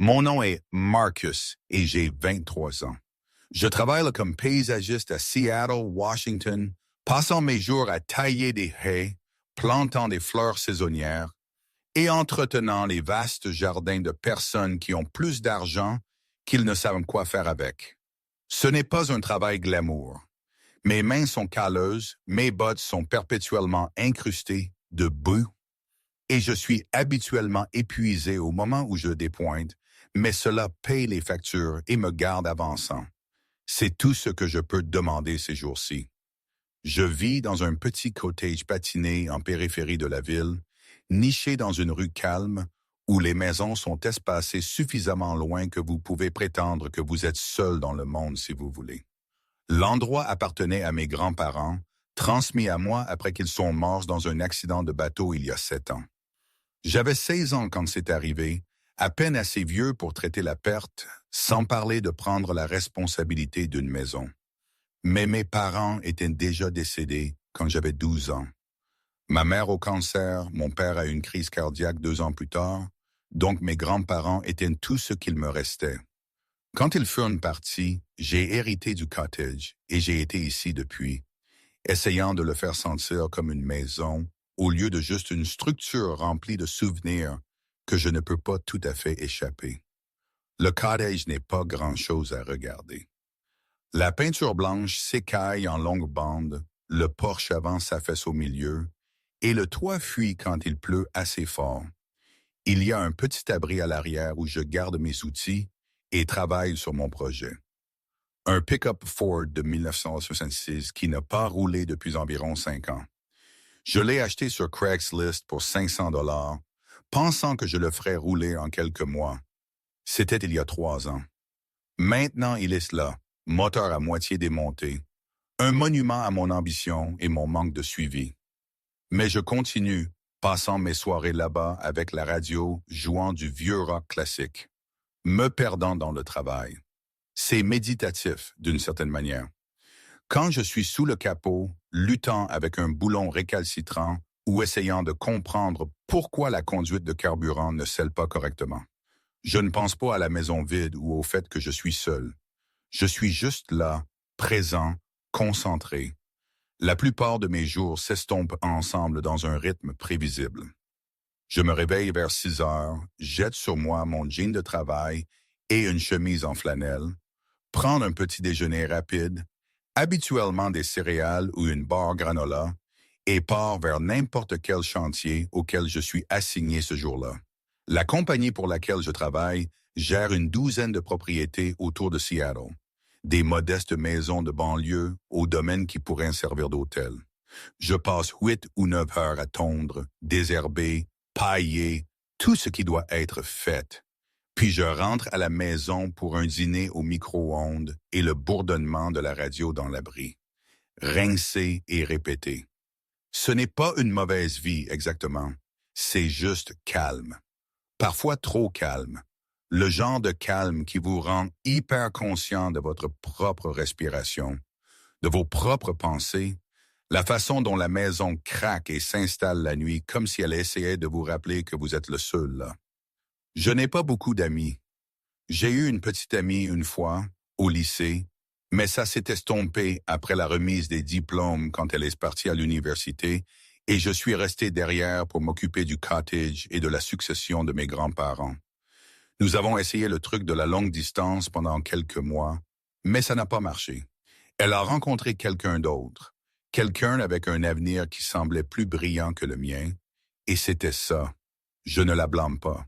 Mon nom est Marcus et j'ai 23 ans. Je travaille là comme paysagiste à Seattle, Washington, passant mes jours à tailler des haies, plantant des fleurs saisonnières et entretenant les vastes jardins de personnes qui ont plus d'argent qu'ils ne savent quoi faire avec. Ce n'est pas un travail glamour. Mes mains sont calleuses, mes bottes sont perpétuellement incrustées de boue et je suis habituellement épuisé au moment où je dépointe, mais cela paye les factures et me garde avançant. C'est tout ce que je peux demander ces jours-ci. Je vis dans un petit cottage patiné en périphérie de la ville, niché dans une rue calme où les maisons sont espacées suffisamment loin que vous pouvez prétendre que vous êtes seul dans le monde si vous voulez. L'endroit appartenait à mes grands-parents, transmis à moi après qu'ils sont morts dans un accident de bateau il y a 7 ans. J'avais 16 ans quand c'est arrivé, à peine assez vieux pour traiter la perte, sans parler de prendre la responsabilité d'une maison. Mais mes parents étaient déjà décédés quand j'avais 12 ans. Ma mère au cancer, mon père a eu une crise cardiaque 2 ans plus tard, donc mes grands-parents étaient tout ce qu'il me restait. Quand ils furent partis, j'ai hérité du cottage et j'ai été ici depuis, essayant de le faire sentir comme une maison au lieu de juste une structure remplie de souvenirs que je ne peux pas tout à fait échapper. Le cottage n'est pas grand-chose à regarder. La peinture blanche s'écaille en longues bandes, le porche avant s'affaisse au milieu, et le toit fuit quand il pleut assez fort. Il y a un petit abri à l'arrière où je garde mes outils et travaille sur mon projet. Un pick-up Ford de 1966 qui n'a pas roulé depuis environ 5 ans. Je l'ai acheté sur Craigslist pour 500 $, pensant que je le ferais rouler en quelques mois. C'était il y a 3 ans. Maintenant, il est là, moteur à moitié démonté, un monument à mon ambition et mon manque de suivi. Mais je continue, passant mes soirées là-bas avec la radio, jouant du vieux rock classique, me perdant dans le travail. C'est méditatif, d'une certaine manière. Quand je suis sous le capot, luttant avec un boulon récalcitrant ou essayant de comprendre pourquoi la conduite de carburant ne scelle pas correctement. Je ne pense pas à la maison vide ou au fait que je suis seul. Je suis juste là, présent, concentré. La plupart de mes jours s'estompent ensemble dans un rythme prévisible. Je me réveille vers 6 heures, jette sur moi mon jean de travail et une chemise en flanelle, prendre un petit déjeuner rapide, habituellement des céréales ou une barre granola, et pars vers n'importe quel chantier auquel je suis assigné ce jour-là. La compagnie pour laquelle je travaille gère une 12aine de propriétés autour de Seattle, des modestes maisons de banlieue aux domaines qui pourraient servir d'hôtel. Je passe 8 ou 9 heures à tondre, désherber, pailler, tout ce qui doit être fait. Puis je rentre à la maison pour un dîner au micro-ondes et le bourdonnement de la radio dans l'abri. Rincer et répéter. Ce n'est pas une mauvaise vie exactement, c'est juste calme. Parfois trop calme. Le genre de calme qui vous rend hyper conscient de votre propre respiration, de vos propres pensées, la façon dont la maison craque et s'installe la nuit comme si elle essayait de vous rappeler que vous êtes le seul là. Je n'ai pas beaucoup d'amis. J'ai eu une petite amie une fois, au lycée, mais ça s'est estompé après la remise des diplômes quand elle est partie à l'université et je suis resté derrière pour m'occuper du cottage et de la succession de mes grands-parents. Nous avons essayé le truc de la longue distance pendant quelques mois, mais ça n'a pas marché. Elle a rencontré quelqu'un d'autre, quelqu'un avec un avenir qui semblait plus brillant que le mien, et c'était ça. Je ne la blâme pas.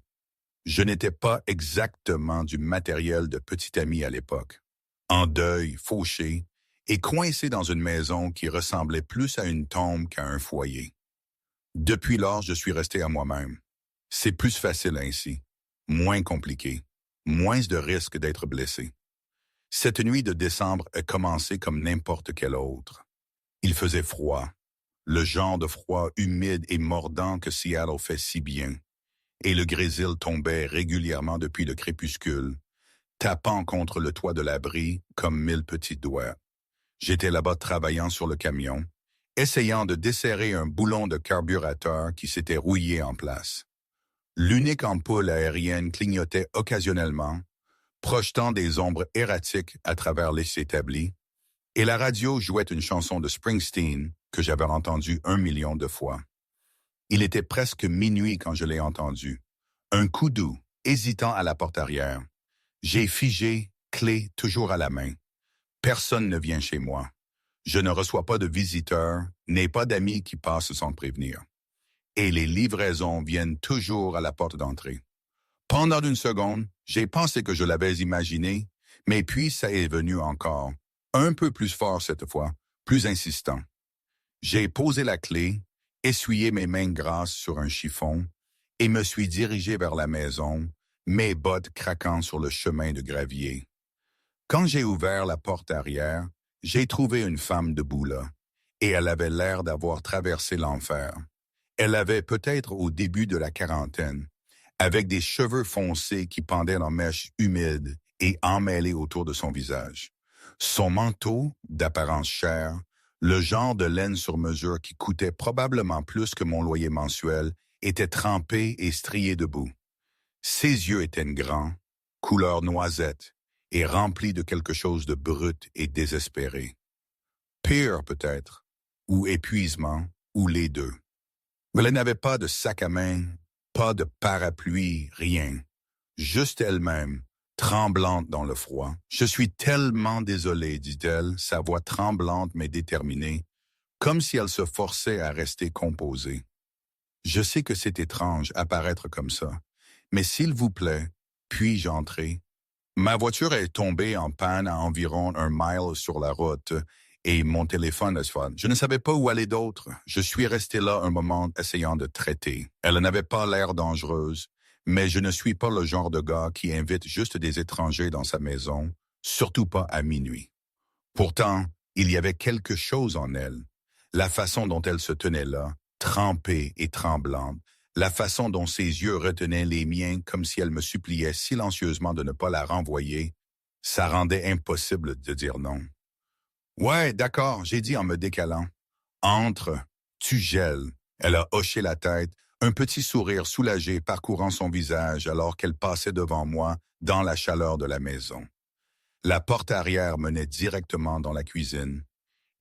Je n'étais pas exactement du matériel de petit ami à l'époque. En deuil, fauché, et coincé dans une maison qui ressemblait plus à une tombe qu'à un foyer. Depuis lors, je suis resté à moi-même. C'est plus facile ainsi, moins compliqué, moins de risque d'être blessé. Cette nuit de décembre a commencé comme n'importe quelle autre. Il faisait froid, le genre de froid humide et mordant que Seattle fait si bien. Et le grésil tombait régulièrement depuis le crépuscule, tapant contre le toit de l'abri comme 1000 petits doigts. J'étais là-bas travaillant sur le camion, essayant de desserrer un boulon de carburateur qui s'était rouillé en place. L'unique ampoule aérienne clignotait occasionnellement, projetant des ombres erratiques à travers les établis, et la radio jouait une chanson de Springsteen que j'avais entendue 1 million de fois. Il était presque minuit quand je l'ai entendu. Un coup doux, hésitant à la porte arrière. J'ai figé, clé toujours à la main. Personne ne vient chez moi. Je ne reçois pas de visiteurs, n'ai pas d'amis qui passent sans prévenir. Et les livraisons viennent toujours à la porte d'entrée. Pendant une seconde, j'ai pensé que je l'avais imaginé, mais puis ça est venu encore, un peu plus fort cette fois, plus insistant. J'ai posé la clé, essuyé mes mains grasses sur un chiffon et me suis dirigé vers la maison, mes bottes craquant sur le chemin de gravier. Quand j'ai ouvert la porte arrière, j'ai trouvé une femme debout là, et elle avait l'air d'avoir traversé l'enfer. Elle avait peut-être au début de la quarantaine, avec des cheveux foncés qui pendaient en mèches humides et emmêlés autour de son visage. Son manteau, d'apparence chère, le genre de laine sur mesure qui coûtait probablement plus que mon loyer mensuel, était trempé et strié de boue. Ses yeux étaient grands, couleur noisette, et remplis de quelque chose de brut et désespéré. Pire peut-être, ou épuisement, ou les deux. Mais elle n'avait pas de sac à main, pas de parapluie, rien. Juste elle-même, tremblante dans le froid. « Je suis tellement désolée, dit-elle, sa voix tremblante mais déterminée, comme si elle se forçait à rester composée. Je sais que c'est étrange apparaître comme ça, mais s'il vous plaît, puis-je entrer? Ma voiture est tombée en panne à environ 1 mile sur la route et mon téléphone est fun. Je ne savais pas où aller d'autre. Je suis resté là un moment essayant de traiter. Elle n'avait pas l'air dangereuse, mais je ne suis pas le genre de gars qui invite juste des étrangers dans sa maison, surtout pas à minuit. Pourtant, il y avait quelque chose en elle. La façon dont elle se tenait là, trempée et tremblante, la façon dont ses yeux retenaient les miens comme si elle me suppliait silencieusement de ne pas la renvoyer, ça rendait impossible de dire non. « Ouais, d'accord, j'ai dit en me décalant. Entre, tu gèles. » Elle a hoché la tête, un petit sourire soulagé parcourant son visage alors qu'elle passait devant moi dans la chaleur de la maison. La porte arrière menait directement dans la cuisine,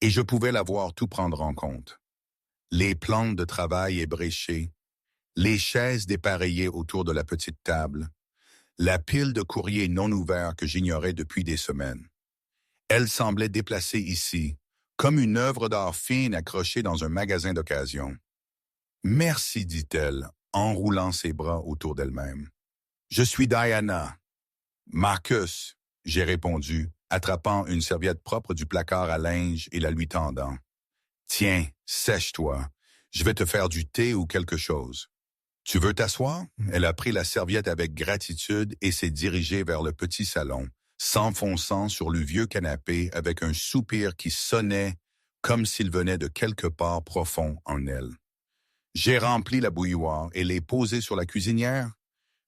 et je pouvais la voir tout prendre en compte. Les plantes de travail ébréchées, les chaises dépareillées autour de la petite table, la pile de courriers non ouverts que j'ignorais depuis des semaines. Elle semblait déplacée ici, comme une œuvre d'art fine accrochée dans un magasin d'occasion. « Merci, dit-elle, enroulant ses bras autour d'elle-même. « Je suis Diana. »« Marcus, » j'ai répondu, attrapant une serviette propre du placard à linge et la lui tendant. « Tiens, sèche-toi. Je vais te faire du thé ou quelque chose. » « Tu veux t'asseoir? » Elle a pris la serviette avec gratitude et s'est dirigée vers le petit salon, s'enfonçant sur le vieux canapé avec un soupir qui sonnait comme s'il venait de quelque part profond en elle. J'ai rempli la bouilloire et l'ai posée sur la cuisinière,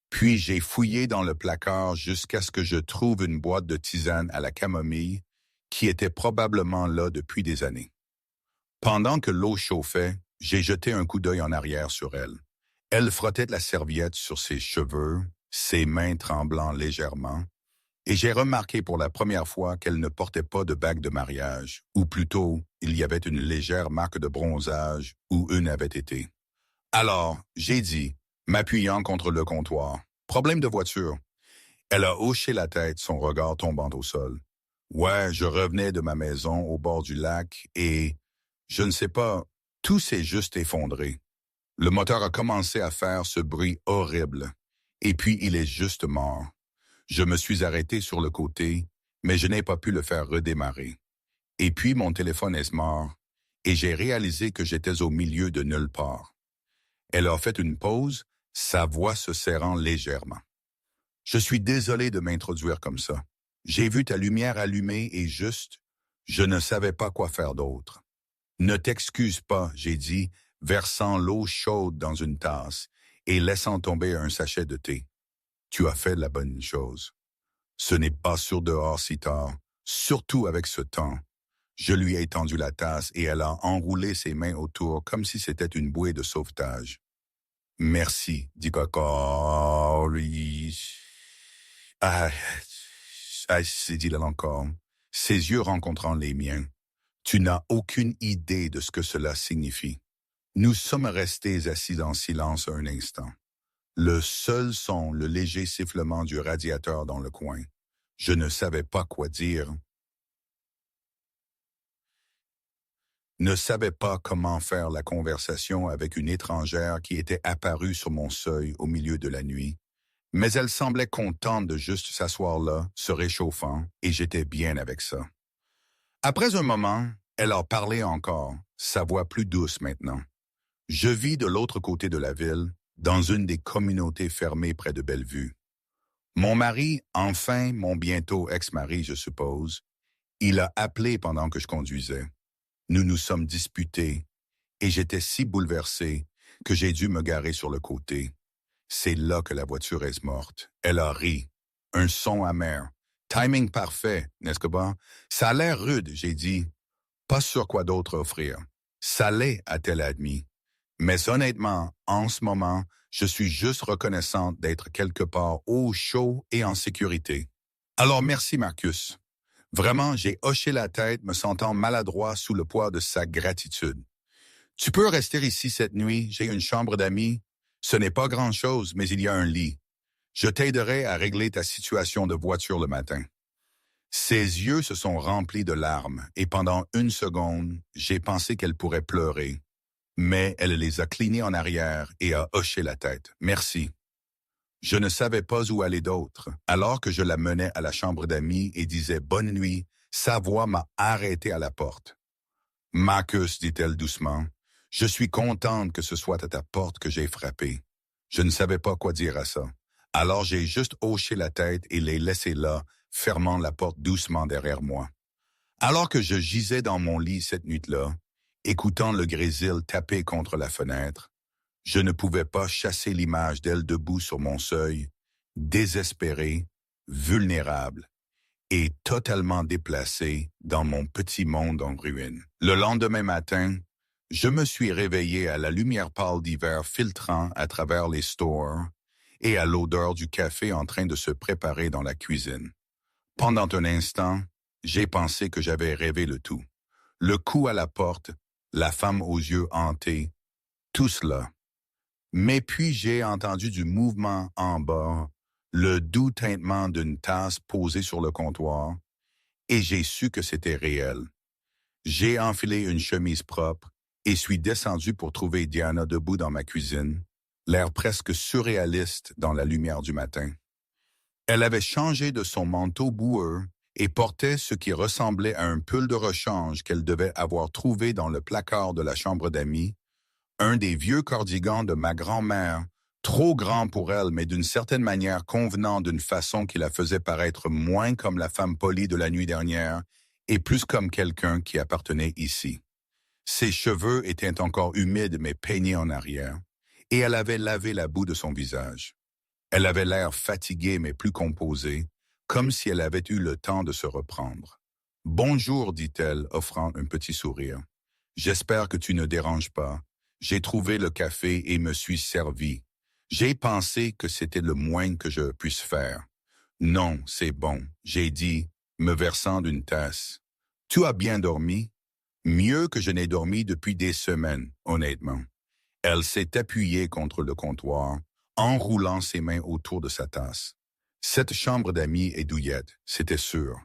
puis j'ai fouillé dans le placard jusqu'à ce que je trouve une boîte de tisane à la camomille qui était probablement là depuis des années. Pendant que l'eau chauffait, j'ai jeté un coup d'œil en arrière sur elle. Elle frottait la serviette sur ses cheveux, ses mains tremblant légèrement, et j'ai remarqué pour la première fois qu'elle ne portait pas de bague de mariage, ou plutôt, il y avait une légère marque de bronzage où une avait été. Alors, j'ai dit, m'appuyant contre le comptoir, « Problème de voiture. » Elle a hoché la tête, son regard tombant au sol. « Ouais, je revenais de ma maison au bord du lac et, je ne sais pas, tout s'est juste effondré. Le moteur a commencé à faire ce bruit horrible, et puis il est juste mort. Je me suis arrêté sur le côté, mais je n'ai pas pu le faire redémarrer. Et puis mon téléphone est mort, et j'ai réalisé que j'étais au milieu de nulle part. » Elle a fait une pause, sa voix se serrant légèrement. « Je suis désolé de m'introduire comme ça. J'ai vu ta lumière allumée et juste, je ne savais pas quoi faire d'autre. Ne t'excuse pas, j'ai dit, versant l'eau chaude dans une tasse et laissant tomber un sachet de thé. Tu as fait la bonne chose. Ce n'est pas sur dehors si tard, surtout avec ce temps. » Je lui ai tendu la tasse et elle a enroulé ses mains autour comme si c'était une bouée de sauvetage. Merci, dit Cory. Ah, dit-il encore, ses yeux rencontrant les miens. Tu n'as aucune idée de ce que cela signifie. Nous sommes restés assis en silence un instant. Le seul son, le léger sifflement du radiateur dans le coin. Je ne savais pas quoi dire. Ne savais pas comment faire la conversation avec une étrangère qui était apparue sur mon seuil au milieu de la nuit. Mais elle semblait contente de juste s'asseoir là, se réchauffant, et j'étais bien avec ça. Après un moment, elle en parlait encore, sa voix plus douce maintenant. Je vis de l'autre côté de la ville, dans une des communautés fermées près de Bellevue. Mon mari, enfin mon bientôt ex-mari, je suppose, il a appelé pendant que je conduisais. Nous nous sommes disputés, et j'étais si bouleversé que j'ai dû me garer sur le côté. C'est là que la voiture est morte. Elle a ri. Un son amer. Timing parfait, n'est-ce que pas? Ça a l'air rude, j'ai dit. Pas sûr quoi d'autre offrir. Ça l'est, a-t-elle admis. Mais honnêtement, en ce moment, je suis juste reconnaissante d'être quelque part au chaud et en sécurité. Alors merci, Marcus. Vraiment, j'ai hoché la tête, me sentant maladroit sous le poids de sa gratitude. Tu peux rester ici cette nuit, j'ai une chambre d'amis. Ce n'est pas grand-chose, mais il y a un lit. Je t'aiderai à régler ta situation de voiture le matin. Ses yeux se sont remplis de larmes, et pendant une seconde, j'ai pensé qu'elle pourrait pleurer. Mais elle les a clignées en arrière et a hoché la tête. Merci. Je ne savais pas où aller d'autre. Alors que je la menais à la chambre d'amis et disais bonne nuit, sa voix m'a arrêté à la porte. Marcus, dit-elle doucement, je suis contente que ce soit à ta porte que j'ai frappé. Je ne savais pas quoi dire à ça. Alors j'ai juste hoché la tête et l'ai laissé là, fermant la porte doucement derrière moi. Alors que je gisais dans mon lit cette nuit-là, écoutant le grésil taper contre la fenêtre, je ne pouvais pas chasser l'image d'elle debout sur mon seuil, désespérée, vulnérable et totalement déplacée dans mon petit monde en ruine. Le lendemain matin, je me suis réveillé à la lumière pâle d'hiver filtrant à travers les stores et à l'odeur du café en train de se préparer dans la cuisine. Pendant un instant, j'ai pensé que j'avais rêvé le tout. Le coup à la porte, la femme aux yeux hantés, tout cela. Mais puis j'ai entendu du mouvement en bas, le doux tintement d'une tasse posée sur le comptoir, et j'ai su que c'était réel. J'ai enfilé une chemise propre et suis descendu pour trouver Diana debout dans ma cuisine, l'air presque surréaliste dans la lumière du matin. Elle avait changé de son manteau boueux et portait ce qui ressemblait à un pull de rechange qu'elle devait avoir trouvé dans le placard de la chambre d'amis, un des vieux cardigans de ma grand-mère, trop grand pour elle, mais d'une certaine manière convenant d'une façon qui la faisait paraître moins comme la femme polie de la nuit dernière et plus comme quelqu'un qui appartenait ici. Ses cheveux étaient encore humides mais peignés en arrière, et elle avait lavé la boue de son visage. Elle avait l'air fatiguée mais plus composée, comme si elle avait eu le temps de se reprendre. « Bonjour, dit-elle, offrant un petit sourire. « J'espère que tu ne déranges pas. J'ai trouvé le café et me suis servi. J'ai pensé que c'était le moins que je puisse faire. Non, c'est bon, j'ai dit, me versant d'une tasse. Tu as bien dormi? Mieux que je n'ai dormi depuis des semaines, honnêtement. Elle s'est appuyée contre le comptoir, enroulant ses mains autour de sa tasse. Cette chambre d'amis est douillette, c'était sûr.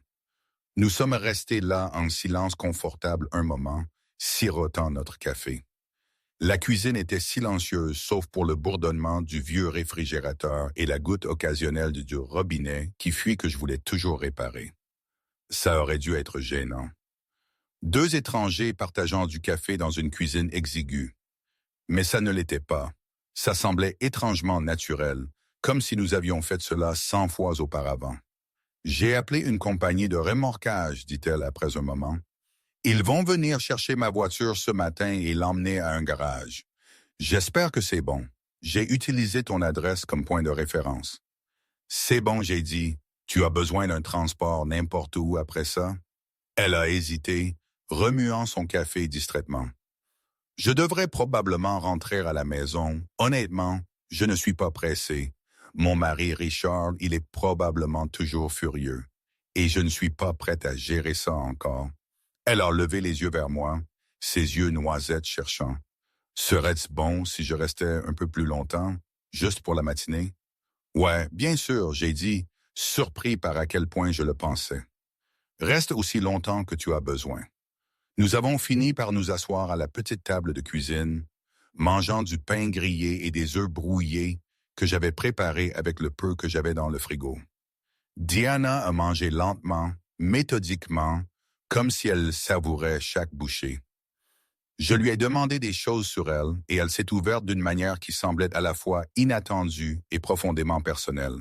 Nous sommes restés là en silence confortable un moment, sirotant notre café. La cuisine était silencieuse sauf pour le bourdonnement du vieux réfrigérateur et la goutte occasionnelle du robinet qui fuit que je voulais toujours réparer. Ça aurait dû être gênant. Deux étrangers partageant du café dans une cuisine exiguë. Mais ça ne l'était pas. Ça semblait étrangement naturel, comme si nous avions fait cela 100 fois auparavant. J'ai appelé une compagnie de remorquage, dit-elle après un moment. Ils vont venir chercher ma voiture ce matin et l'emmener à un garage. J'espère que c'est bon. J'ai utilisé ton adresse comme point de référence. C'est bon, j'ai dit. Tu as besoin d'un transport n'importe où après ça? Elle a hésité, remuant son café distraitement. Je devrais probablement rentrer à la maison. Honnêtement, je ne suis pas pressé. Mon mari Richard, il est probablement toujours furieux. Et je ne suis pas prête à gérer ça encore. Elle a levé les yeux vers moi, ses yeux noisettes cherchant. Serait-ce bon si je restais un peu plus longtemps, juste pour la matinée? Ouais, bien sûr, j'ai dit, surpris par à quel point je le pensais. Reste aussi longtemps que tu as besoin. Nous avons fini par nous asseoir à la petite table de cuisine, mangeant du pain grillé et des œufs brouillés que j'avais préparés avec le peu que j'avais dans le frigo. Diana a mangé lentement, méthodiquement, comme si elle savourait chaque bouchée. Je lui ai demandé des choses sur elle et elle s'est ouverte d'une manière qui semblait à la fois inattendue et profondément personnelle.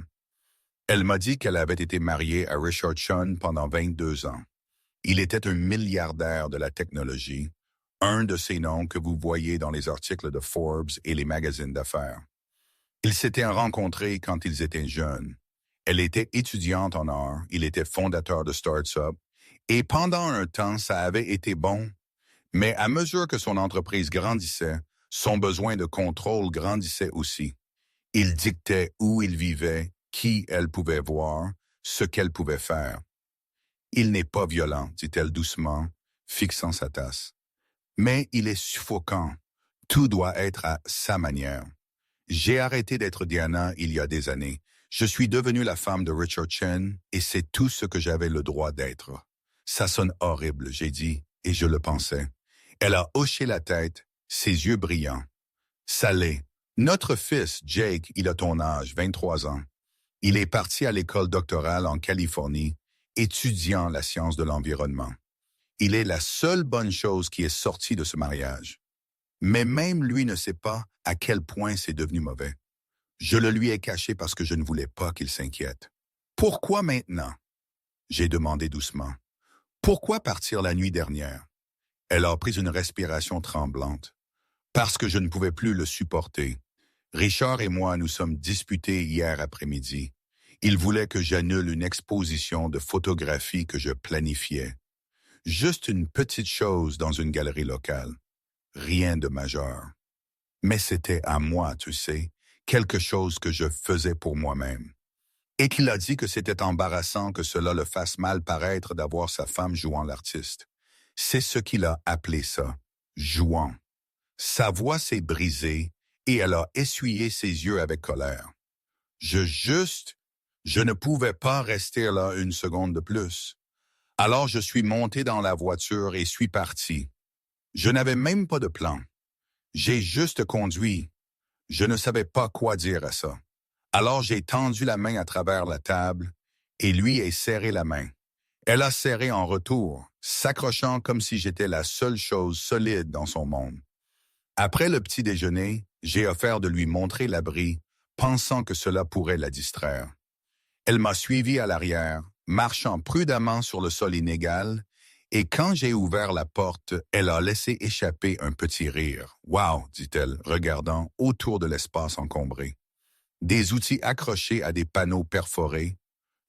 Elle m'a dit qu'elle avait été mariée à Richard Chun pendant 22 ans. Il était un milliardaire de la technologie, un de ces noms que vous voyez dans les articles de Forbes et les magazines d'affaires. Ils s'étaient rencontrés quand ils étaient jeunes. Elle était étudiante en art, il était fondateur de start-up, et pendant un temps, ça avait été bon. Mais à mesure que son entreprise grandissait, son besoin de contrôle grandissait aussi. Il dictait où il vivait, qui elle pouvait voir, ce qu'elle pouvait faire. Il n'est pas violent, dit-elle doucement, fixant sa tasse. Mais il est suffocant. Tout doit être à sa manière. J'ai arrêté d'être Diana il y a des années. Je suis devenue la femme de Richard Chen et c'est tout ce que j'avais le droit d'être. Ça sonne horrible, j'ai dit, et je le pensais. Elle a hoché la tête, ses yeux brillants. Ça l'est. Notre fils, Jake, il a ton âge, 23 ans. Il est parti à l'école doctorale en Californie, étudiant la science de l'environnement. Il est la seule bonne chose qui est sortie de ce mariage. Mais même lui ne sait pas à quel point c'est devenu mauvais. Je le lui ai caché parce que je ne voulais pas qu'il s'inquiète. Pourquoi maintenant? J'ai demandé doucement. Pourquoi partir la nuit dernière? Elle a pris une respiration tremblante. Parce que je ne pouvais plus le supporter. Richard et moi nous sommes disputés hier après-midi. Il voulait que j'annule une exposition de photographies que je planifiais. Juste une petite chose dans une galerie locale. Rien de majeur. Mais c'était à moi, tu sais, quelque chose que je faisais pour moi-même. Et qu'il a dit que c'était embarrassant que cela le fasse mal paraître d'avoir sa femme jouant l'artiste. C'est ce qu'il a appelé ça, jouant. Sa voix s'est brisée et elle a essuyé ses yeux avec colère. Je ne pouvais pas rester là une seconde de plus. Alors je suis monté dans la voiture et suis parti. Je n'avais même pas de plan. J'ai juste conduit. Je ne savais pas quoi dire à ça. Alors j'ai tendu la main à travers la table et lui a serré la main. Elle a serré en retour, s'accrochant comme si j'étais la seule chose solide dans son monde. Après le petit déjeuner, j'ai offert de lui montrer l'abri, pensant que cela pourrait la distraire. Elle m'a suivi à l'arrière, marchant prudemment sur le sol inégal, et quand j'ai ouvert la porte, elle a laissé échapper un petit rire. « Wow !» dit-elle, regardant autour de l'espace encombré. Des outils accrochés à des panneaux perforés,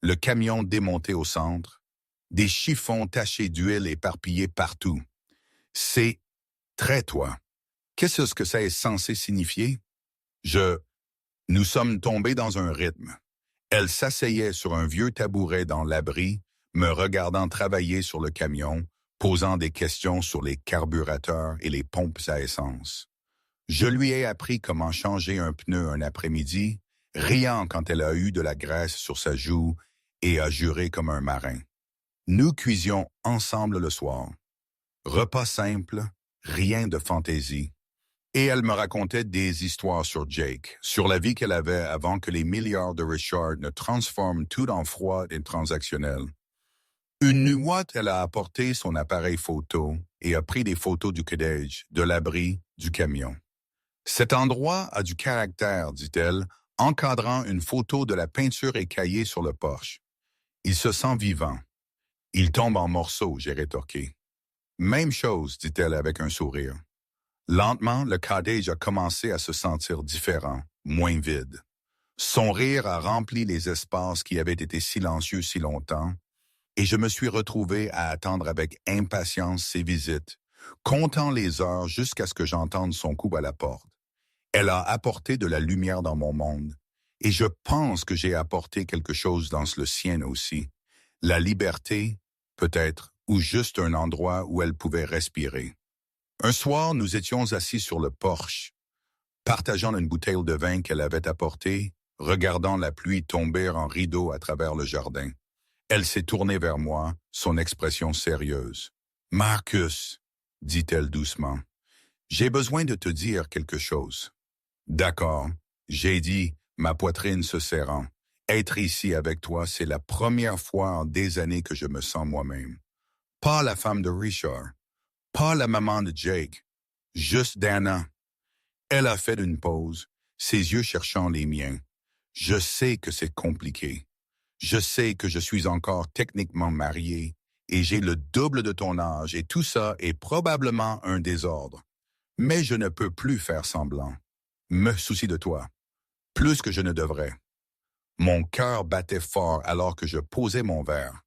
le camion démonté au centre, des chiffons tachés d'huile éparpillés partout. C'est très toi. Qu'est-ce que ça est censé signifier? Nous sommes tombés dans un rythme. Elle s'asseyait sur un vieux tabouret dans l'abri, me regardant travailler sur le camion, posant des questions sur les carburateurs et les pompes à essence. Je lui ai appris comment changer un pneu un après-midi, riant quand elle a eu de la graisse sur sa joue et a juré comme un marin. Nous cuisions ensemble le soir. Repas simple, rien de fantaisie. Et elle me racontait des histoires sur Jake, sur la vie qu'elle avait avant que les milliards de Richard ne transforment tout en froid et transactionnel. Une nuit, elle a apporté son appareil photo et a pris des photos du cottage, de l'abri, du camion. Cet endroit a du caractère, dit-elle, encadrant une photo de la peinture écaillée sur le porche. Il se sent vivant. Il tombe en morceaux, j'ai rétorqué. Même chose, dit-elle avec un sourire. Lentement, le cottage a commencé à se sentir différent, moins vide. Son rire a rempli les espaces qui avaient été silencieux si longtemps, et je me suis retrouvé à attendre avec impatience ses visites, comptant les heures jusqu'à ce que j'entende son coup à la porte. Elle a apporté de la lumière dans mon monde, et je pense que j'ai apporté quelque chose dans le sien aussi. La liberté, peut-être, ou juste un endroit où elle pouvait respirer. Un soir, nous étions assis sur le porche, partageant une bouteille de vin qu'elle avait apportée, regardant la pluie tomber en rideau à travers le jardin. Elle s'est tournée vers moi, son expression sérieuse. « Marcus, dit-elle doucement, j'ai besoin de te dire quelque chose. » « D'accord, j'ai dit, ma poitrine se serrant. Être ici avec toi, c'est la première fois en des années que je me sens moi-même. Pas la femme de Richard, pas la maman de Jake, juste Dana. » Elle a fait une pause, ses yeux cherchant les miens. Je sais que c'est compliqué. Je sais que je suis encore techniquement marié et j'ai le double de ton âge et tout ça est probablement un désordre. Mais je ne peux plus faire semblant. Me soucie de toi, plus que je ne devrais. Mon cœur battait fort alors que je posais mon verre.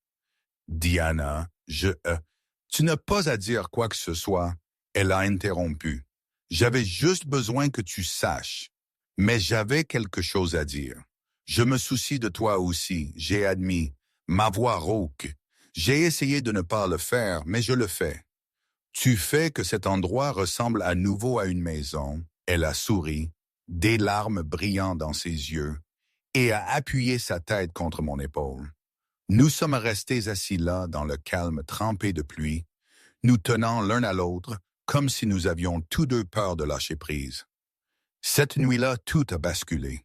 Diana, tu n'as pas à dire quoi que ce soit, elle a interrompu. J'avais juste besoin que tu saches, mais j'avais quelque chose à dire. Je me soucie de toi aussi, j'ai admis. Ma voix rauque. J'ai essayé de ne pas le faire, mais je le fais. Tu fais que cet endroit ressemble à nouveau à une maison. Elle a souri, des larmes brillant dans ses yeux, et a appuyé sa tête contre mon épaule. Nous sommes restés assis là dans le calme trempé de pluie, nous tenant l'un à l'autre comme si nous avions tous deux peur de lâcher prise. Cette nuit-là, tout a basculé.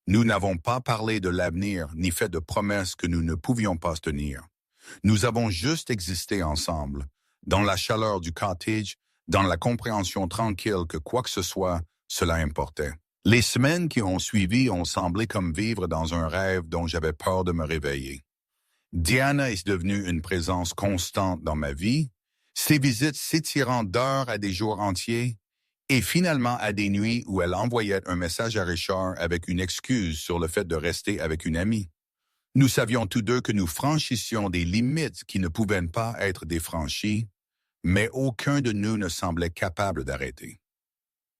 Nous n'avons pas parlé de l'avenir ni fait de promesses que nous ne pouvions pas tenir. Nous avons juste existé ensemble, dans la chaleur du cottage, dans la compréhension tranquille que quoi que ce soit, cela importait. Les semaines qui ont suivi ont semblé comme vivre dans un rêve dont j'avais peur de me réveiller. Diana est devenue une présence constante dans ma vie, ses visites s'étirant d'heures à des jours entiers, et finalement à des nuits où elle envoyait un message à Richard avec une excuse sur le fait de rester avec une amie. Nous savions tous deux que nous franchissions des limites qui ne pouvaient pas être défranchies, mais aucun de nous ne semblait capable d'arrêter.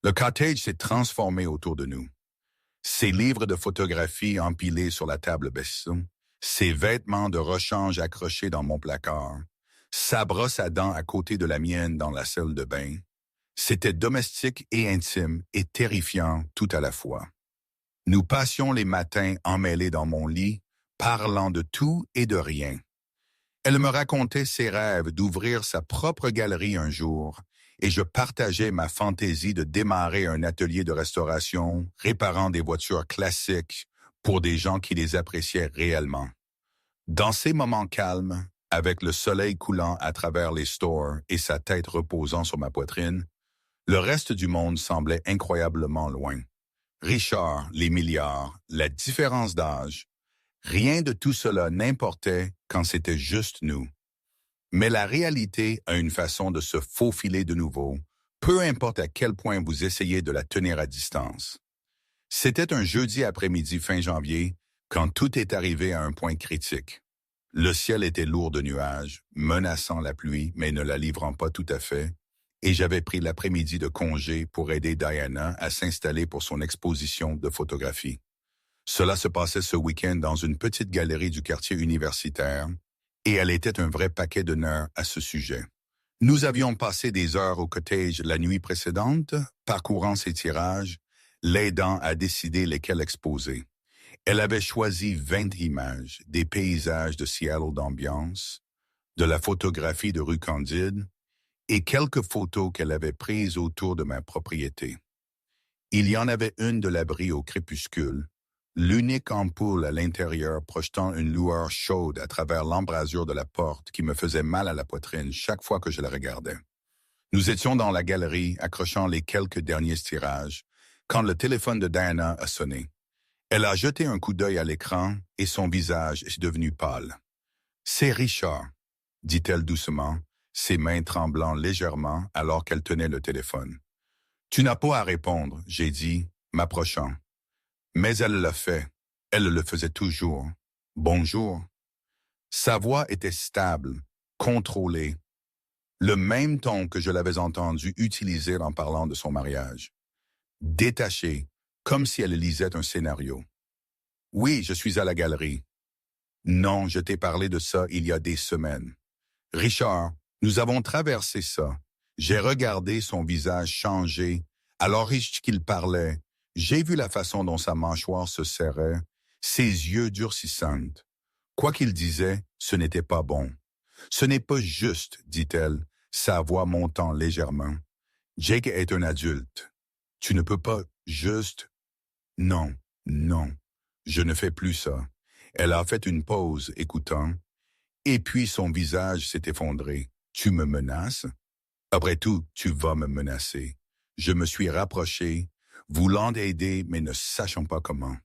Le cottage s'est transformé autour de nous. Ses livres de photographie empilés sur la table baissée, ses vêtements de rechange accrochés dans mon placard, sa brosse à dents à côté de la mienne dans la salle de bain. C'était domestique et intime et terrifiant tout à la fois. Nous passions les matins emmêlés dans mon lit, parlant de tout et de rien. Elle me racontait ses rêves d'ouvrir sa propre galerie un jour, et je partageais ma fantaisie de démarrer un atelier de restauration, réparant des voitures classiques pour des gens qui les appréciaient réellement. Dans ces moments calmes, avec le soleil coulant à travers les stores et sa tête reposant sur ma poitrine, le reste du monde semblait incroyablement loin. Richard, les milliards, la différence d'âge, rien de tout cela n'importait quand c'était juste nous. Mais la réalité a une façon de se faufiler de nouveau, peu importe à quel point vous essayez de la tenir à distance. C'était un jeudi après-midi fin janvier, quand tout est arrivé à un point critique. Le ciel était lourd de nuages, menaçant la pluie, mais ne la livrant pas tout à fait, et j'avais pris l'après-midi de congé pour aider Diana à s'installer pour son exposition de photographie. Cela se passait ce week-end dans une petite galerie du quartier universitaire, et elle était un vrai paquet d'honneur à ce sujet. Nous avions passé des heures au cottage la nuit précédente, parcourant ses tirages, l'aidant à décider lesquels exposer. Elle avait choisi 20 images, des paysages de Seattle d'ambiance, de la photographie de rue Candide, et quelques photos qu'elle avait prises autour de ma propriété. Il y en avait une de l'abri au crépuscule, l'unique ampoule à l'intérieur projetant une lueur chaude à travers l'embrasure de la porte qui me faisait mal à la poitrine chaque fois que je la regardais. Nous étions dans la galerie, accrochant les quelques derniers tirages, quand le téléphone de Diana a sonné. Elle a jeté un coup d'œil à l'écran et son visage est devenu pâle. « C'est Richard », dit-elle doucement, ses mains tremblant légèrement alors qu'elle tenait le téléphone. « Tu n'as pas à répondre », j'ai dit, m'approchant. Mais elle l'a fait. Elle le faisait toujours. « Bonjour ». Sa voix était stable, contrôlée. Le même ton que je l'avais entendu utiliser en parlant de son mariage. Détachée, comme si elle lisait un scénario. Oui, je suis à la galerie. Non, je t'ai parlé de ça il y a des semaines. Richard, nous avons traversé ça. J'ai regardé son visage changer. Alors riche qu'il parlait, j'ai vu la façon dont sa mâchoire se serrait, ses yeux durcissants. Quoi qu'il disait, ce n'était pas bon. Ce n'est pas juste, dit-elle, sa voix montant légèrement. Jake est un adulte. Tu ne peux pas juste... Non, non, je ne fais plus ça. Elle a fait une pause, écoutant, et puis son visage s'est effondré. Tu me menaces? Après tout, tu vas me menacer. Je me suis rapproché, voulant aider, mais ne sachant pas comment.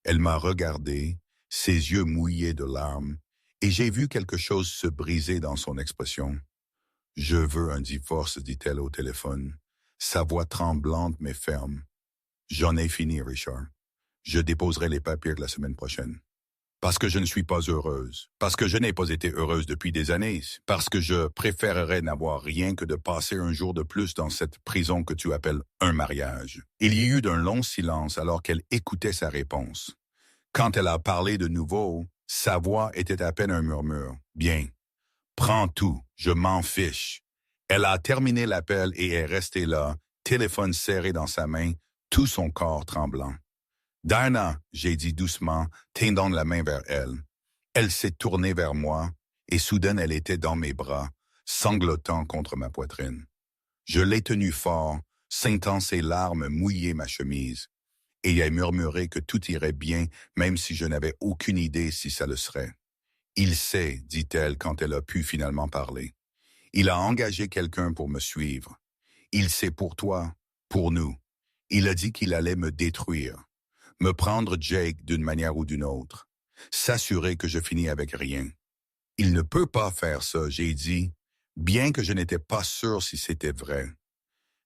Elle m'a regardé, ses yeux mouillés de larmes, et j'ai vu quelque chose se briser dans son expression. Je veux un divorce, dit-elle au téléphone, sa voix tremblante mais ferme. J'en ai fini, Richard. Je déposerai les papiers la semaine prochaine. Parce que je ne suis pas heureuse. Parce que je n'ai pas été heureuse depuis des années. Parce que je préférerais n'avoir rien que de passer un jour de plus dans cette prison que tu appelles un mariage. Il y eut un long silence alors qu'elle écoutait sa réponse. Quand elle a parlé de nouveau, sa voix était à peine un murmure. Bien. Prends tout. Je m'en fiche. Elle a terminé l'appel et est restée là, téléphone serré dans sa main, tout son corps tremblant. Diana, j'ai dit doucement, tendant la main vers elle. Elle s'est tournée vers moi, et soudain elle était dans mes bras, sanglotant contre ma poitrine. Je l'ai tenue fort, sentant ses larmes mouiller ma chemise, et elle murmurait que tout irait bien, même si je n'avais aucune idée si ça le serait. Il sait, dit-elle quand elle a pu finalement parler. Il a engagé quelqu'un pour me suivre. Il sait pour toi, pour nous. Il a dit qu'il allait me détruire. Me prendre Jake d'une manière ou d'une autre. S'assurer que je finis avec rien. Il ne peut pas faire ça, j'ai dit, bien que je n'étais pas sûr si c'était vrai.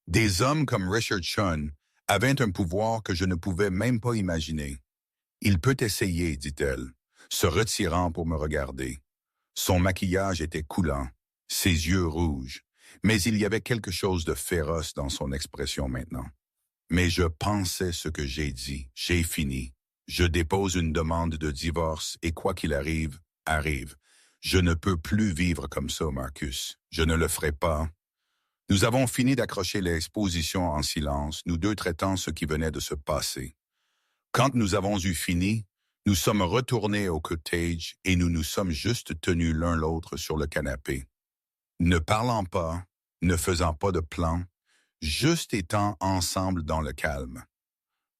Des hommes comme Richard Chun avaient un pouvoir que je ne pouvais même pas imaginer. Il peut essayer, dit-elle, se retirant pour me regarder. Son maquillage était coulant, ses yeux rouges, mais il y avait quelque chose de féroce dans son expression maintenant. Mais je pensais ce que j'ai dit. J'ai fini. Je dépose une demande de divorce et quoi qu'il arrive, arrive. Je ne peux plus vivre comme ça, Marcus. Je ne le ferai pas. Nous avons fini d'accrocher l'exposition en silence, nous deux traitant ce qui venait de se passer. Quand nous avons eu fini, nous sommes retournés au cottage et nous nous sommes juste tenus l'un l'autre sur le canapé. Ne parlant pas, ne faisant pas de plan, juste étant ensemble dans le calme.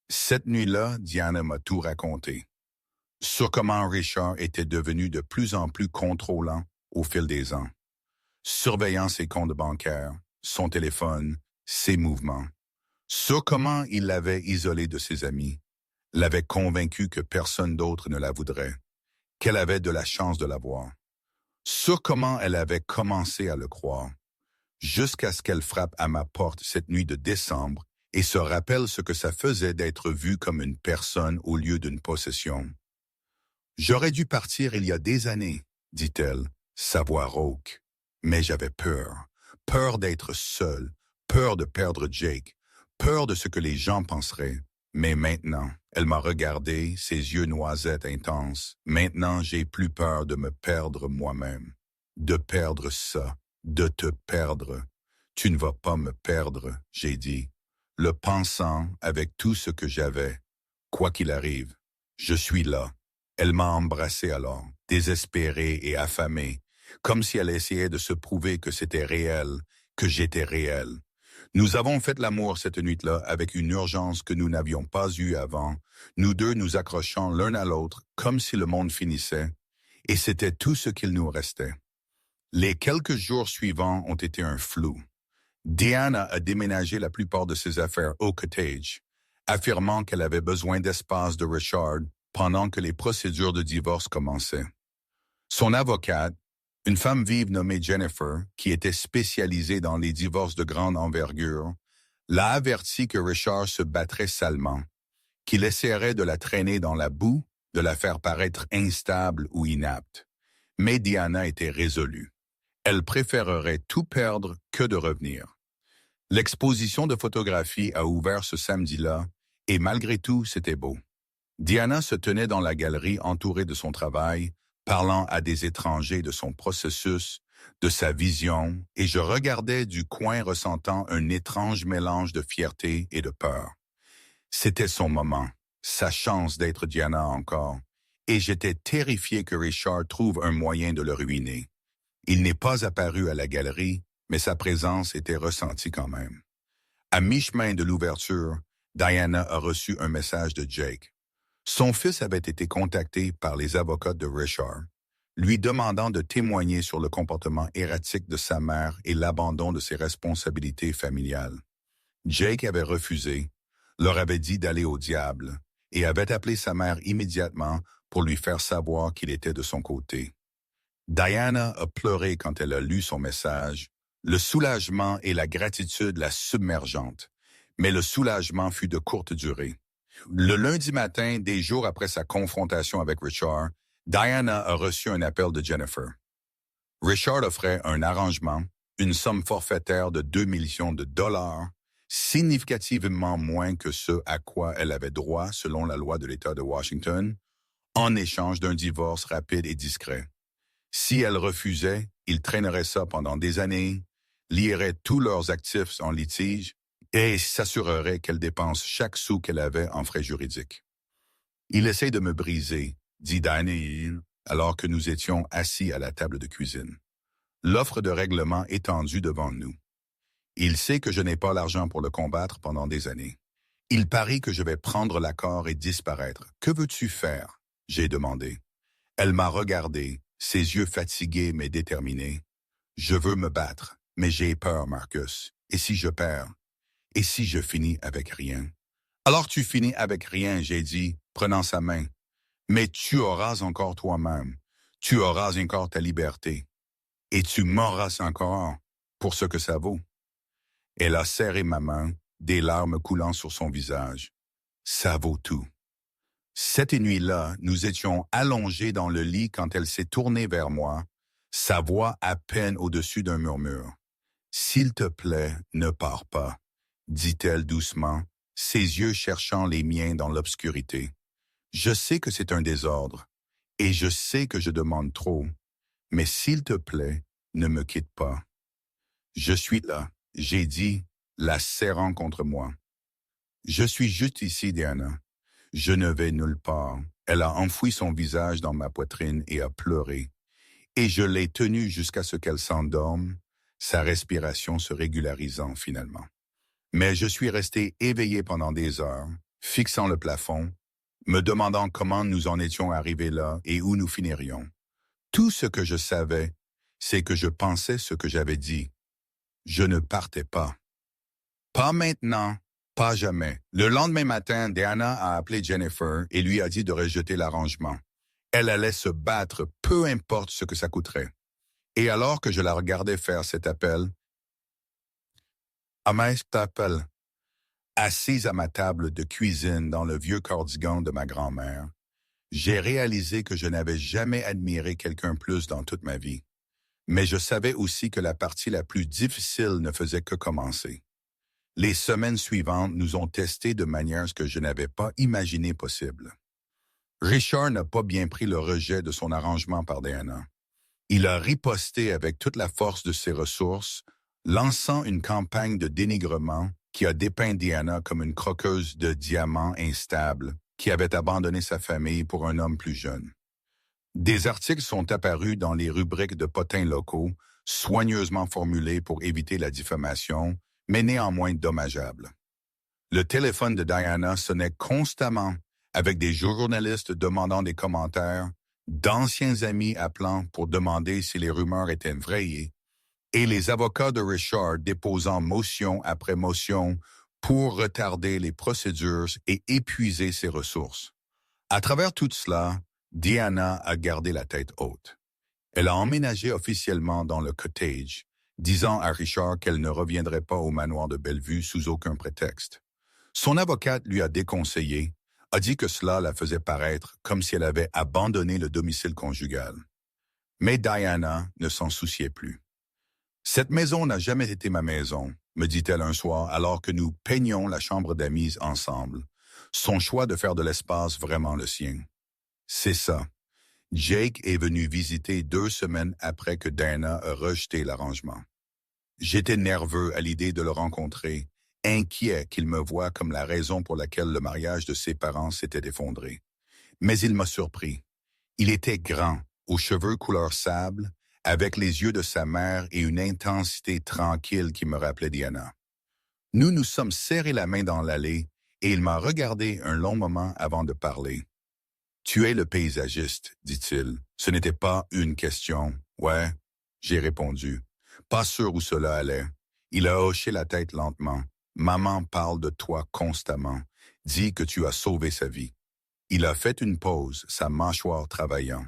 Cette nuit-là, Diana m'a tout raconté. Sur comment Richard était devenu de plus en plus contrôlant au fil des ans. Surveillant ses comptes bancaires, son téléphone, ses mouvements. Sur comment il l'avait isolée de ses amis, l'avait convaincue que personne d'autre ne la voudrait, qu'elle avait de la chance de l'avoir. Sur comment elle avait commencé à le croire. Jusqu'à ce qu'elle frappe à ma porte cette nuit de décembre et se rappelle ce que ça faisait d'être vue comme une personne au lieu d'une possession. « J'aurais dû partir il y a des années, dit-elle, sa voix rauque. Mais j'avais peur, peur d'être seule, peur de perdre Jake, peur de ce que les gens penseraient. Mais maintenant, elle m'a regardé, ses yeux noisettes intenses. Maintenant, j'ai plus peur de me perdre moi-même, de perdre ça. De te perdre. Tu ne vas pas me perdre, j'ai dit, le pensant avec tout ce que j'avais. Quoi qu'il arrive, je suis là. Elle m'a embrassé alors, désespérée et affamée, comme si elle essayait de se prouver que c'était réel, que j'étais réel. Nous avons fait l'amour cette nuit-là avec une urgence que nous n'avions pas eue avant, nous deux nous accrochant l'un à l'autre comme si le monde finissait, et c'était tout ce qu'il nous restait. Les quelques jours suivants ont été un flou. Diana a déménagé la plupart de ses affaires au cottage, affirmant qu'elle avait besoin d'espace de Richard pendant que les procédures de divorce commençaient. Son avocate, une femme vive nommée Jennifer, qui était spécialisée dans les divorces de grande envergure, l'a averti que Richard se battrait salement, qu'il essaierait de la traîner dans la boue, de la faire paraître instable ou inapte. Mais Diana était résolue. Elle préférerait tout perdre que de revenir. L'exposition de photographie a ouvert ce samedi-là, et malgré tout, c'était beau. Diana se tenait dans la galerie entourée de son travail, parlant à des étrangers de son processus, de sa vision, et je regardais du coin ressentant un étrange mélange de fierté et de peur. C'était son moment, sa chance d'être Diana encore, et j'étais terrifié que Richard trouve un moyen de le ruiner. Il n'est pas apparu à la galerie, mais sa présence était ressentie quand même. À mi-chemin de l'ouverture, Diana a reçu un message de Jake. Son fils avait été contacté par les avocats de Richard, lui demandant de témoigner sur le comportement erratique de sa mère et l'abandon de ses responsabilités familiales. Jake avait refusé, leur avait dit d'aller au diable et avait appelé sa mère immédiatement pour lui faire savoir qu'il était de son côté. Diana a pleuré quand elle a lu son message, le soulagement et la gratitude la submergente, mais le soulagement fut de courte durée. Le lundi matin, des jours après sa confrontation avec Richard, Diana a reçu un appel de Jennifer. Richard offrait un arrangement, une somme forfaitaire de 2 millions de dollars, significativement moins que ce à quoi elle avait droit selon la loi de l'État de Washington, en échange d'un divorce rapide et discret. Si elle refusait, il traînerait ça pendant des années, lierait tous leurs actifs en litige et s'assurerait qu'elle dépense chaque sou qu'elle avait en frais juridiques. Il essaie de me briser, dit Daniel, alors que nous étions assis à la table de cuisine. L'offre de règlement étendue devant nous. Il sait que je n'ai pas l'argent pour le combattre pendant des années. Il parie que je vais prendre l'accord et disparaître. « Que veux-tu faire ?» j'ai demandé. Elle m'a regardé, ses yeux fatigués mais déterminés. « Je veux me battre, mais j'ai peur, Marcus. Et si je perds? Et si je finis avec rien? » « Alors tu finis avec rien, j'ai dit, prenant sa main. Mais tu auras encore toi-même. Tu auras encore ta liberté. Et tu m'auras encore pour ce que ça vaut. » Elle a serré ma main, des larmes coulant sur son visage. Ça vaut tout. Cette nuit-là, nous étions allongés dans le lit quand elle s'est tournée vers moi, sa voix à peine au-dessus d'un murmure. « S'il te plaît, ne pars pas, » dit-elle doucement, ses yeux cherchant les miens dans l'obscurité. « Je sais que c'est un désordre, et je sais que je demande trop, mais s'il te plaît, ne me quitte pas. » « Je suis là, » j'ai dit, la serrant contre moi. « Je suis juste ici, Diana. Je ne vais nulle part. » Elle a enfoui son visage dans ma poitrine et a pleuré. Et je l'ai tenue jusqu'à ce qu'elle s'endorme, sa respiration se régularisant finalement. Mais je suis resté éveillé pendant des heures, fixant le plafond, me demandant comment nous en étions arrivés là et où nous finirions. Tout ce que je savais, c'est que je pensais ce que j'avais dit. Je ne partais pas. Pas maintenant, pas jamais. Le lendemain matin, Diana a appelé Jennifer et lui a dit de rejeter l'arrangement. Elle allait se battre, peu importe ce que ça coûterait. Et alors que je la regardais faire cet appel, assise à ma table de cuisine dans le vieux cardigan de ma grand-mère, j'ai réalisé que je n'avais jamais admiré quelqu'un plus dans toute ma vie. Mais je savais aussi que la partie la plus difficile ne faisait que commencer. Les semaines suivantes nous ont testés de manière que je n'avais pas imaginé possible. Richard n'a pas bien pris le rejet de son arrangement par Diana. Il a riposté avec toute la force de ses ressources, lançant une campagne de dénigrement qui a dépeint Diana comme une croqueuse de diamants instable qui avait abandonné sa famille pour un homme plus jeune. Des articles sont apparus dans les rubriques de potins locaux, soigneusement formulés pour éviter la diffamation, mais néanmoins dommageables. Le téléphone de Diana sonnait constamment, avec des journalistes demandant des commentaires, d'anciens amis appelant pour demander si les rumeurs étaient vraies, et les avocats de Richard déposant motion après motion pour retarder les procédures et épuiser ses ressources. À travers tout cela, Diana a gardé la tête haute. Elle a emménagé officiellement dans le cottage, disant à Richard qu'elle ne reviendrait pas au manoir de Bellevue sous aucun prétexte. Son avocate lui a déconseillé, a dit que cela la faisait paraître comme si elle avait abandonné le domicile conjugal. Mais Diana ne s'en souciait plus. Cette maison n'a jamais été ma maison, me dit-elle un soir alors que nous peignions la chambre d'amis ensemble. Son choix de faire de l'espace vraiment le sien. C'est ça. Jake est venu visiter 2 semaines après que Diana a rejeté l'arrangement. J'étais nerveux à l'idée de le rencontrer, inquiet qu'il me voie comme la raison pour laquelle le mariage de ses parents s'était effondré. Mais il m'a surpris. Il était grand, aux cheveux couleur sable, avec les yeux de sa mère et une intensité tranquille qui me rappelait Diana. Nous nous sommes serrés la main dans l'allée et il m'a regardé un long moment avant de parler. « Tu es le paysagiste, dit-il. Ce n'était pas une question. Ouais, j'ai répondu. Pas sûr où cela allait. Il a hoché la tête lentement. Maman parle de toi constamment. Dit que tu as sauvé sa vie. Il a fait une pause, sa mâchoire travaillant.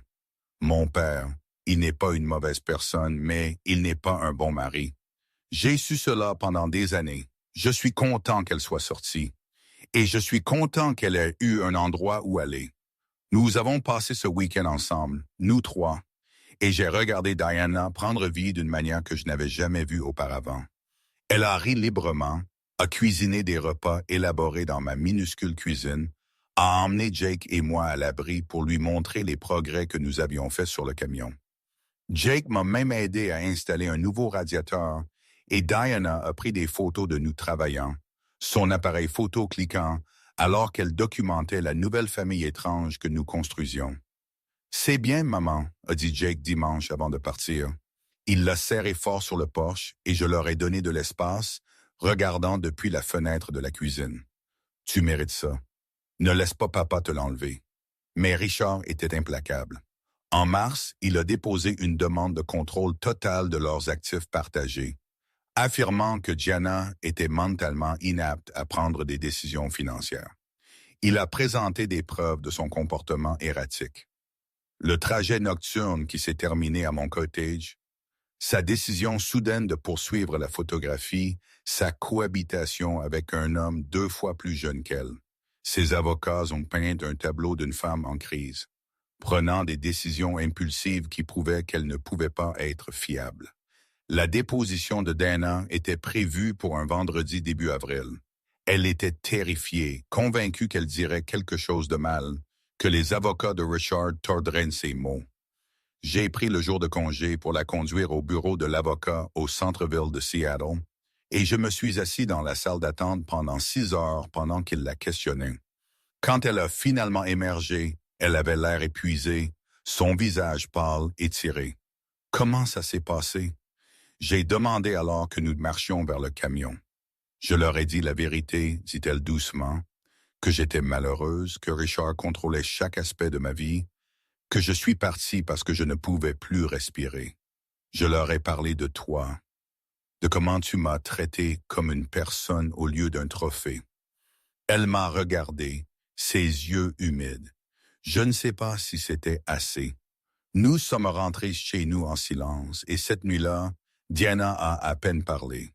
Mon père, il n'est pas une mauvaise personne, mais il n'est pas un bon mari. J'ai su cela pendant des années. Je suis content qu'elle soit sortie. Et je suis content qu'elle ait eu un endroit où aller. Nous avons passé ce week-end ensemble, nous trois, et j'ai regardé Diana prendre vie d'une manière que je n'avais jamais vue auparavant. Elle a ri librement, a cuisiné des repas élaborés dans ma minuscule cuisine, a emmené Jake et moi à l'abri pour lui montrer les progrès que nous avions faits sur le camion. Jake m'a même aidé à installer un nouveau radiateur et Diana a pris des photos de nous travaillant, son appareil photo cliquant, alors qu'elle documentait la nouvelle famille étrange que nous construisions. « C'est bien, maman, » a dit Jake dimanche avant de partir. Il l'a serré fort sur le porche et je leur ai donné de l'espace, regardant depuis la fenêtre de la cuisine. « Tu mérites ça. Ne laisse pas papa te l'enlever. » Mais Richard était implacable. En mars, il a déposé une demande de contrôle total de leurs actifs partagés, affirmant que Diana était mentalement inapte à prendre des décisions financières. Il a présenté des preuves de son comportement erratique. Le trajet nocturne qui s'est terminé à mon cottage, sa décision soudaine de poursuivre la photographie, sa cohabitation avec un homme 2 fois plus jeune qu'elle. Ses avocats ont peint un tableau d'une femme en crise, prenant des décisions impulsives qui prouvaient qu'elle ne pouvait pas être fiable. La déposition de Dana était prévue pour un vendredi début avril. Elle était terrifiée, convaincue qu'elle dirait quelque chose de mal, que les avocats de Richard tordraient ses mots. J'ai pris le jour de congé pour la conduire au bureau de l'avocat au centre-ville de Seattle, et je me suis assis dans la salle d'attente pendant 6 heures pendant qu'il la questionnait. Quand elle a finalement émergé, elle avait l'air épuisée, son visage pâle et tiré. Comment ça s'est passé? J'ai demandé alors que nous marchions vers le camion. Je leur ai dit la vérité, dit-elle doucement, que j'étais malheureuse, que Richard contrôlait chaque aspect de ma vie, que je suis partie parce que je ne pouvais plus respirer. Je leur ai parlé de toi, de comment tu m'as traité comme une personne au lieu d'un trophée. Elle m'a regardé, ses yeux humides. Je ne sais pas si c'était assez. Nous sommes rentrés chez nous en silence, et cette nuit-là, Diana a à peine parlé.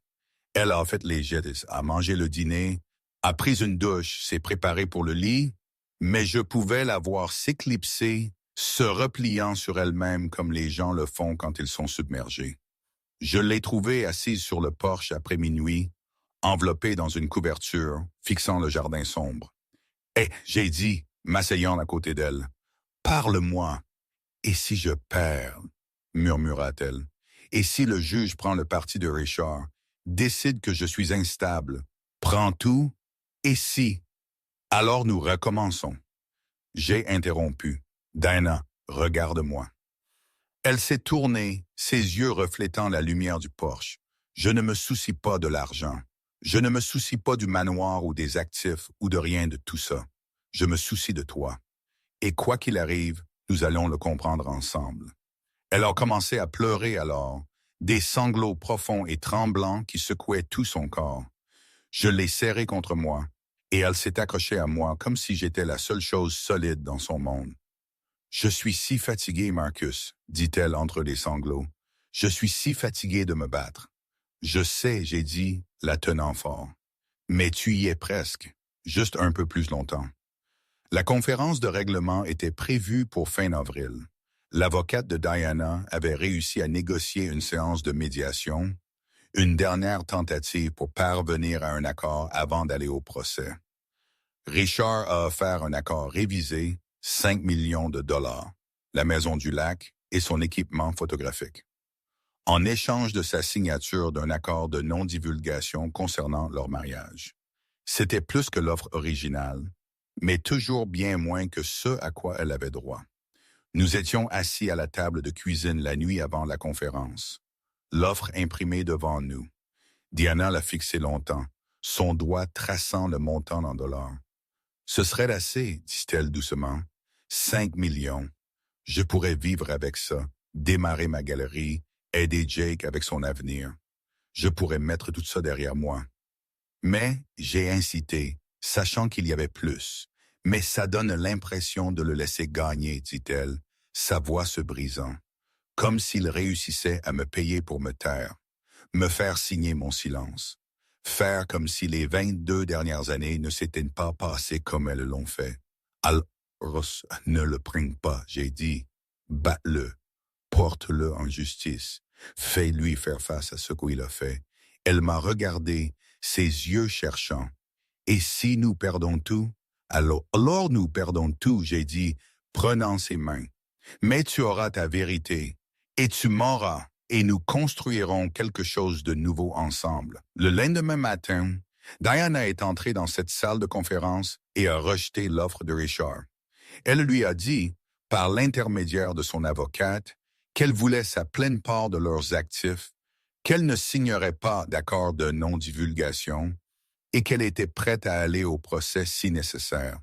Elle a fait les jets, a mangé le dîner, a pris une douche, s'est préparée pour le lit, mais je pouvais la voir s'éclipser, se repliant sur elle-même comme les gens le font quand ils sont submergés. Je l'ai trouvée assise sur le porche après minuit, enveloppée dans une couverture, fixant le jardin sombre. « Hé, j'ai dit, m'asseyant à côté d'elle, « Parle-moi. Et si je perds? » murmura-t-elle. « Et si le juge prend le parti de Richard, décide que je suis instable, prend tout? Et si? Alors nous recommençons. » J'ai interrompu. « Diana, regarde-moi. » Elle s'est tournée, ses yeux reflétant la lumière du porche. « Je ne me soucie pas de l'argent. Je ne me soucie pas du manoir ou des actifs ou de rien de tout ça. Je me soucie de toi. Et quoi qu'il arrive, nous allons le comprendre ensemble. » Elle a commencé à pleurer alors, des sanglots profonds et tremblants qui secouaient tout son corps. Je l'ai serrée contre moi, et elle s'est accrochée à moi comme si j'étais la seule chose solide dans son monde. « Je suis si fatiguée, Marcus, » dit-elle entre les sanglots. « Je suis si fatiguée de me battre. »« Je sais, » j'ai dit, la tenant fort. « Mais tu y es presque, juste un peu plus longtemps. » La conférence de règlement était prévue pour fin avril. L'avocate de Diana avait réussi à négocier une séance de médiation, une dernière tentative pour parvenir à un accord avant d'aller au procès. Richard a offert un accord révisé, 5 millions de dollars, la Maison du Lac et son équipement photographique, en échange de sa signature d'un accord de non-divulgation concernant leur mariage. C'était plus que l'offre originale, mais toujours bien moins que ce à quoi elle avait droit. Nous étions assis à la table de cuisine la nuit avant la conférence, l'offre imprimée devant nous. Diana l'a fixée longtemps, son doigt traçant le montant en dollars. « Ce serait assez, dit-elle doucement. 5 millions. Je pourrais vivre avec ça, démarrer ma galerie, aider Jake avec son avenir. Je pourrais mettre tout ça derrière moi. » Mais j'ai incité, sachant qu'il y avait plus. « Mais ça donne l'impression de le laisser gagner, dit-elle, sa voix se brisant, comme s'il réussissait à me payer pour me taire, me faire signer mon silence, faire comme si les 22 dernières années ne s'étaient pas passées comme elles l'ont fait. Alors, ne le prenne pas, j'ai dit. Batte-le, porte-le en justice, fais-lui faire face à ce qu'il a fait. Elle m'a regardé, ses yeux cherchants. Et si nous perdons tout? Alors nous perdons tout, j'ai dit, prenant ses mains. Mais tu auras ta vérité, et tu m'auras, et nous construirons quelque chose de nouveau ensemble. Le lendemain matin, Diana est entrée dans cette salle de conférence et a rejeté l'offre de Richard. Elle lui a dit, par l'intermédiaire de son avocate, qu'elle voulait sa pleine part de leurs actifs, qu'elle ne signerait pas d'accord de non-divulgation et qu'elle était prête à aller au procès si nécessaire.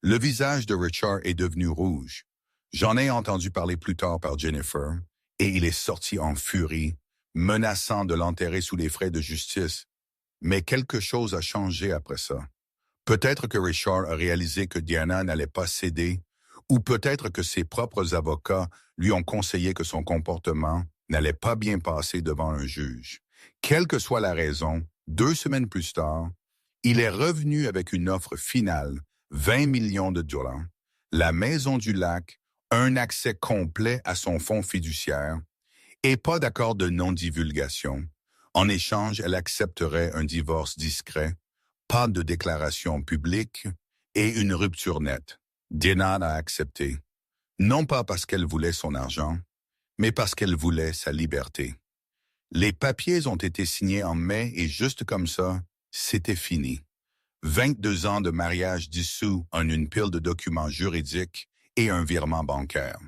Le visage de Richard est devenu rouge. J'en ai entendu parler plus tard par Jennifer, et il est sorti en furie, menaçant de l'enterrer sous les frais de justice. Mais quelque chose a changé après ça. Peut-être que Richard a réalisé que Diana n'allait pas céder, ou peut-être que ses propres avocats lui ont conseillé que son comportement n'allait pas bien passer devant un juge. Quelle que soit la raison, 2 semaines plus tard, il est revenu avec une offre finale, 20 millions de dollars, la Maison du Lac, un accès complet à son fonds fiduciaire et pas d'accord de non-divulgation. En échange, elle accepterait un divorce discret, pas de déclaration publique et une rupture nette. Diana a accepté, non pas parce qu'elle voulait son argent, mais parce qu'elle voulait sa liberté. Les papiers ont été signés en mai et juste comme ça, c'était fini. 22 ans de mariage dissous en une pile de documents juridiques et un virement bancaire.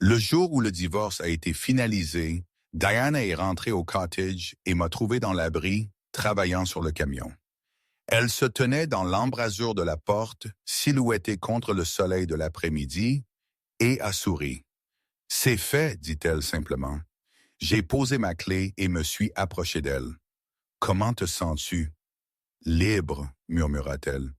Le jour où le divorce a été finalisé, Diana est rentrée au cottage et m'a trouvé dans l'abri, travaillant sur le camion. Elle se tenait dans l'embrasure de la porte, silhouettée contre le soleil de l'après-midi, et a souri. « C'est fait, dit-elle simplement. J'ai posé ma clé et me suis approché d'elle. « Comment te sens-tu? »« Libre, murmura-t-elle.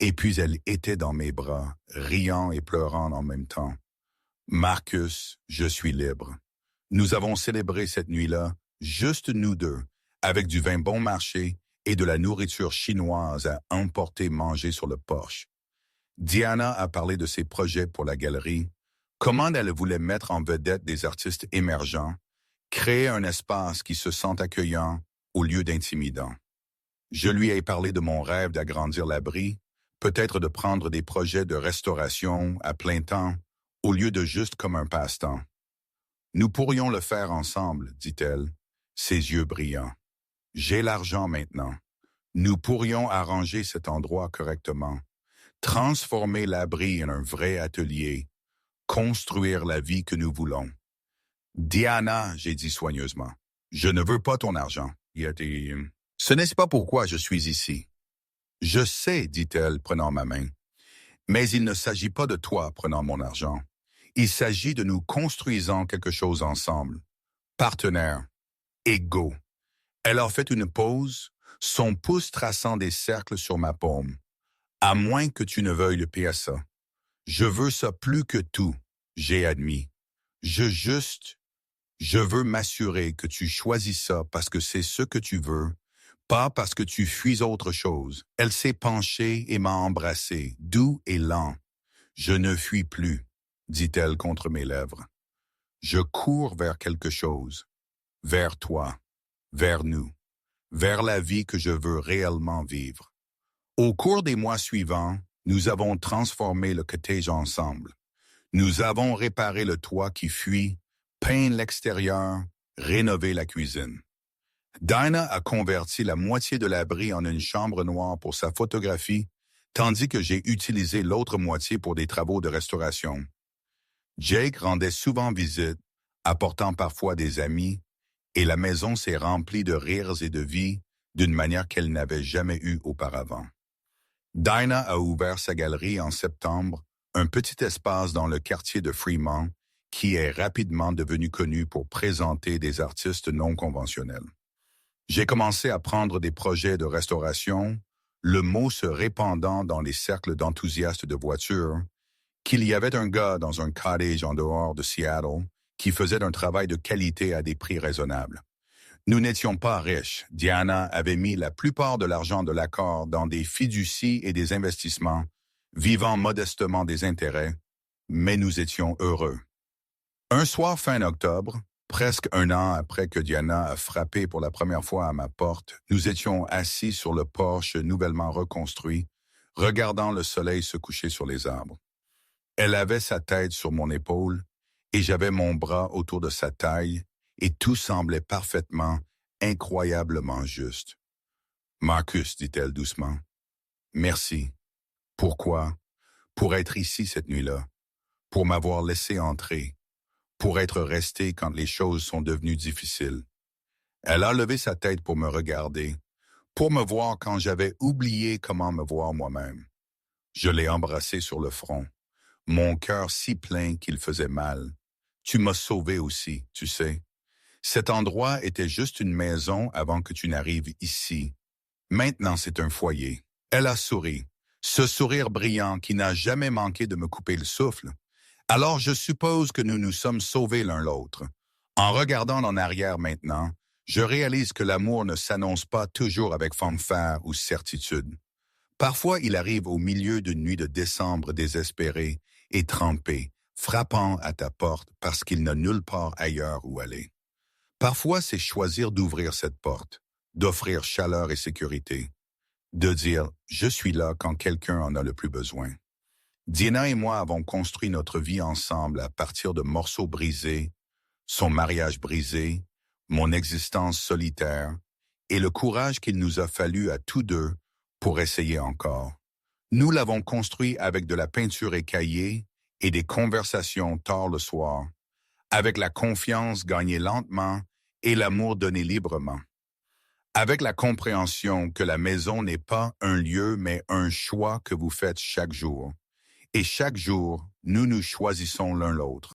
Et puis elle était dans mes bras, riant et pleurant en même temps. « Marcus, je suis libre. Nous avons célébré cette nuit-là, juste nous deux, avec du vin bon marché et de la nourriture chinoise à emporter manger sur le porche. Diana a parlé de ses projets pour la galerie, comment elle voulait mettre en vedette des artistes émergents, créer un espace qui se sent accueillant au lieu d'intimidant. Je lui ai parlé de mon rêve d'agrandir l'abri, peut-être de prendre des projets de restauration à plein temps, au lieu de juste comme un passe-temps. Nous pourrions le faire ensemble, dit-elle, ses yeux brillants. J'ai l'argent maintenant. Nous pourrions arranger cet endroit correctement, transformer l'abri en un vrai atelier, construire la vie que nous voulons. Diana, j'ai dit soigneusement, je ne veux pas ton argent. Ce n'est pas pourquoi je suis ici. Je sais, dit-elle, prenant ma main, mais il ne s'agit pas de toi prenant mon argent. Il s'agit de nous construisant quelque chose ensemble. Partenaires, égaux. Elle a fait une pause, son pouce traçant des cercles sur ma paume. À moins que tu ne veuilles le PSA. Je veux ça plus que tout, j'ai admis. Je veux m'assurer que tu choisis ça parce que c'est ce que tu veux, pas parce que tu fuis autre chose. Elle s'est penchée et m'a embrassé, doux et lent. Je ne fuis plus. dit-elle contre mes lèvres. Je cours vers quelque chose, vers toi, vers nous, vers la vie que je veux réellement vivre. Au cours des mois suivants, nous avons transformé le cottage ensemble. Nous avons réparé le toit qui fuit, peint l'extérieur, rénové la cuisine. Dinah a converti la moitié de l'abri en une chambre noire pour sa photographie, tandis que j'ai utilisé l'autre moitié pour des travaux de restauration. Jake rendait souvent visite, apportant parfois des amis, et la maison s'est remplie de rires et de vie d'une manière qu'elle n'avait jamais eue auparavant. Dinah a ouvert sa galerie en septembre, un petit espace dans le quartier de Fremont qui est rapidement devenu connu pour présenter des artistes non conventionnels. J'ai commencé à prendre des projets de restauration, le mot se répandant dans les cercles d'enthousiastes de voitures, qu'il y avait un gars dans un cottage en dehors de Seattle qui faisait un travail de qualité à des prix raisonnables. Nous n'étions pas riches. Diana avait mis la plupart de l'argent de l'accord dans des fiducies et des investissements, vivant modestement des intérêts, mais nous étions heureux. Un soir fin octobre, presque un an après que Diana a frappé pour la première fois à ma porte, nous étions assis sur le porche nouvellement reconstruit, regardant le soleil se coucher sur les arbres. Elle avait sa tête sur mon épaule et j'avais mon bras autour de sa taille et tout semblait parfaitement, incroyablement juste. « Marcus, dit-elle doucement, merci. Pourquoi? Pour être ici cette nuit-là, pour m'avoir laissé entrer, pour être resté quand les choses sont devenues difficiles. » Elle a levé sa tête pour me regarder, pour me voir quand j'avais oublié comment me voir moi-même. Je l'ai embrassé sur le front, mon cœur si plein qu'il faisait mal. Tu m'as sauvé aussi, tu sais. Cet endroit était juste une maison avant que tu n'arrives ici. Maintenant, c'est un foyer. Elle a souri, ce sourire brillant qui n'a jamais manqué de me couper le souffle. Alors je suppose que nous nous sommes sauvés l'un l'autre. En regardant en arrière maintenant, je réalise que l'amour ne s'annonce pas toujours avec fanfare ou certitude. Parfois, il arrive au milieu d'une nuit de décembre désespérée et trempée, frappant à ta porte parce qu'il n'a nulle part ailleurs où aller. Parfois, c'est choisir d'ouvrir cette porte, d'offrir chaleur et sécurité, de dire « je suis là quand quelqu'un en a le plus besoin ». Diana et moi avons construit notre vie ensemble à partir de morceaux brisés, son mariage brisé, mon existence solitaire et le courage qu'il nous a fallu à tous deux pour essayer encore. Nous l'avons construit avec de la peinture écaillée et des conversations tard le soir, avec la confiance gagnée lentement et l'amour donné librement. Avec la compréhension que la maison n'est pas un lieu mais un choix que vous faites chaque jour. Et chaque jour, nous nous choisissons l'un l'autre.